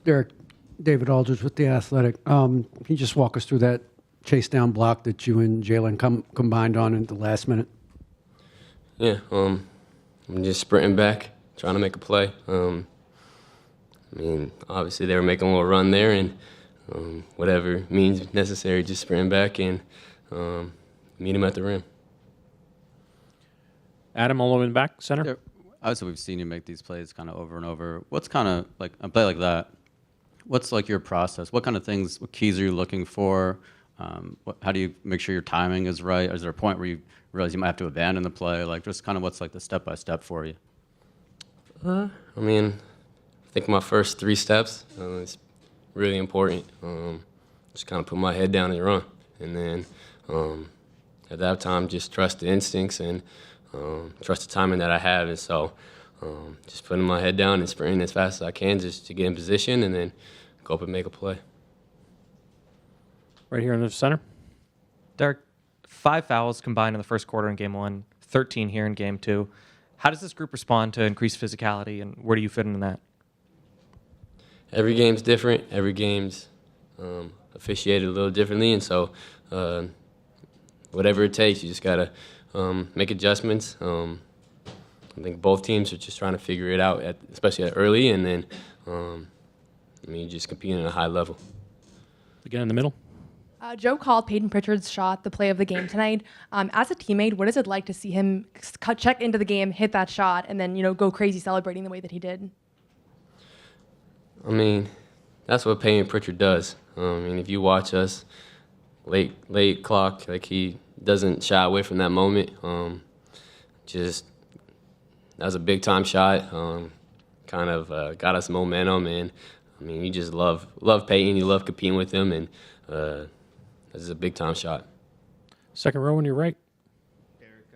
Derek, David Aldridge with The Athletic. Can you just walk us through that chase down block that you and Jaylen combined on at the last minute? Yeah, I'm just sprinting back, trying to make a play. Obviously they were making a little run there, and whatever means necessary, just sprinting back and meet him at the rim. Adam, all the way in the back, center. Yeah, obviously, we've seen you make these plays kind of over and over. What's kind of like a play like that? What's like your process? What kind of things, what keys are you looking for? How do you make sure your timing is right? Is there a point where you realize you might have to abandon the play? Like, just kind of what's like the step-by-step for you? I think my first 3 steps is really important. Just kind of put my head down and run. And then at that time, just trust the instincts and trust the timing that I have. And so just putting my head down and sprinting as fast as I can just to get in position and then go up and make a play. Right here in the center. Derek, 5 fouls combined in the first quarter in Game 1, 13 here in Game 2. How does this group respond to increased physicality, and where do you fit in that? Every game's different. Every game's officiated a little differently, and so whatever it takes, you just got to make adjustments. I think both teams are just trying to figure it out, especially early, and then just competing at a high level. Again in the middle. Joe called Payton Pritchard's shot the play of the game tonight. As a teammate, what is it like to see him check into the game, hit that shot, and then go crazy celebrating the way that he did? That's what Payton Pritchard does. If you watch us late clock, like he doesn't shy away from that moment. That was a big time shot. Got us momentum, and you just love Payton. You love competing with him, and this is a big time shot. Second row on your right. Derek,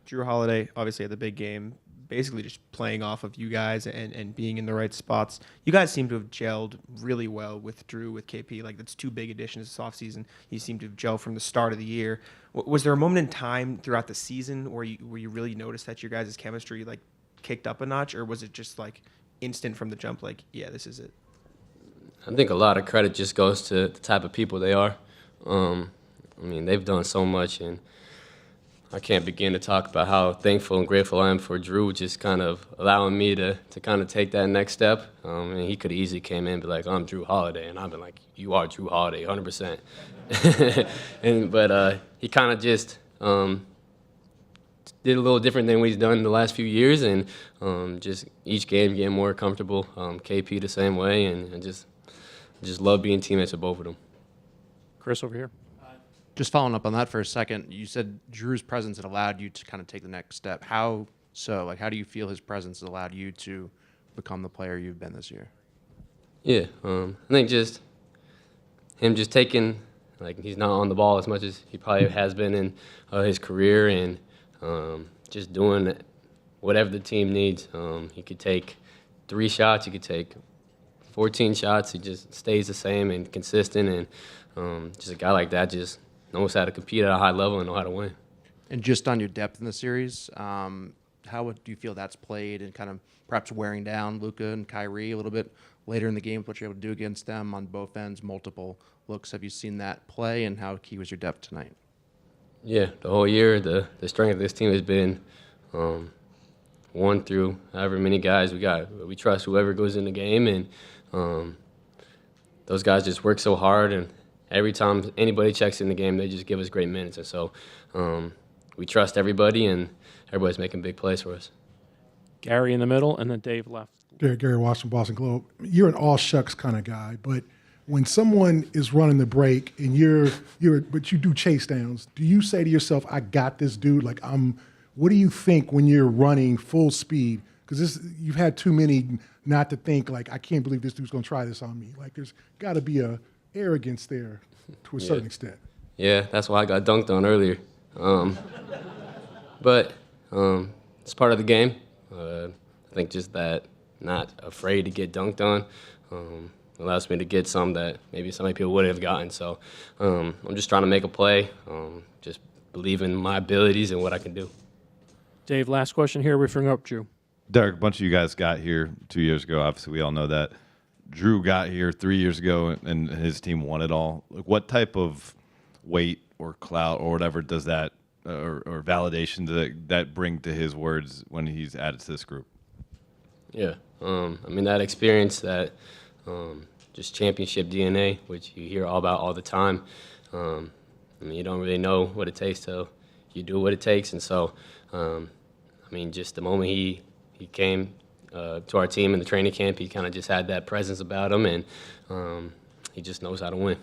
Jrue Holiday obviously had the big game, basically just playing off of you guys and being in the right spots. You guys seem to have gelled really well with Jrue, with KP. Like, that's 2 big additions this offseason. You seem to have gelled from the start of the year. Was there a moment in time throughout the season where you really noticed that your guys' chemistry like kicked up a notch, or was it just like instant from the jump, like, yeah, this is it? I think a lot of credit just goes to the type of people they are. They've done so much, and I can't begin to talk about how thankful and grateful I am for Jrue just kind of allowing me to kind of take that next step. He could have easily came in and be like, I'm Jrue Holiday, and I've been like, you are Jrue Holiday, 100%. But he kind of just did a little different than what he's done in the last few years, and just each game getting more comfortable. KP the same way, and I just love being teammates with both of them. Chris over here. Just following up on that for a second, you said Jrue's presence had allowed you to kind of take the next step. How so? Like, how do you feel his presence has allowed you to become the player you've been this year? Yeah, I think just him just taking, like, he's not on the ball as much as he probably has been in his career, and just doing whatever the team needs. He could take 3 shots, he could take 14 shots. He just stays the same and consistent, and just a guy like that just knows how to compete at a high level and know how to win. And just on your depth in the series, how do you feel that's played and kind of perhaps wearing down Luka and Kyrie a little bit later in the game, what you're able to do against them on both ends, multiple looks? Have you seen that play, and how key was your depth tonight? Yeah, the whole year, the strength of this team has been 1 through however many guys we got. We trust whoever goes in the game, and those guys just work so hard, and every time anybody checks in the game, they just give us great minutes. And so we trust everybody, and everybody's making big plays for us. Gary in the middle, and then Dave left. Gary Washington, Boston Globe. You're an all-shucks kind of guy, but when someone is running the break and but you do chase downs, do you say to yourself, I got this dude? Like, what do you think when you're running full speed? Because you've had too many not to think, like, I can't believe this dude's going to try this on me. Like, there's got to be a arrogance there to a certain extent. Yeah, that's why I got dunked on earlier. But it's part of the game. I think just that not afraid to get dunked on allows me to get some that maybe some people wouldn't have gotten. So I'm just trying to make a play, just believe in my abilities and what I can do. Dave, last question here. We're bringing up Jrue. Derek, a bunch of you guys got here 2 years ago. Obviously, we all know that. Jrue got here 3 years ago and his team won it all. Like, what type of weight or clout or whatever does that or validation does that bring to his words when he's added to this group? Yeah, I mean, that experience, that just championship DNA, which you hear all about all the time. I mean, you don't really know what it takes till you do what it takes. And so, I mean, just the moment he came to our team in the training camp, he kind of just had that presence about him, and he just knows how to win.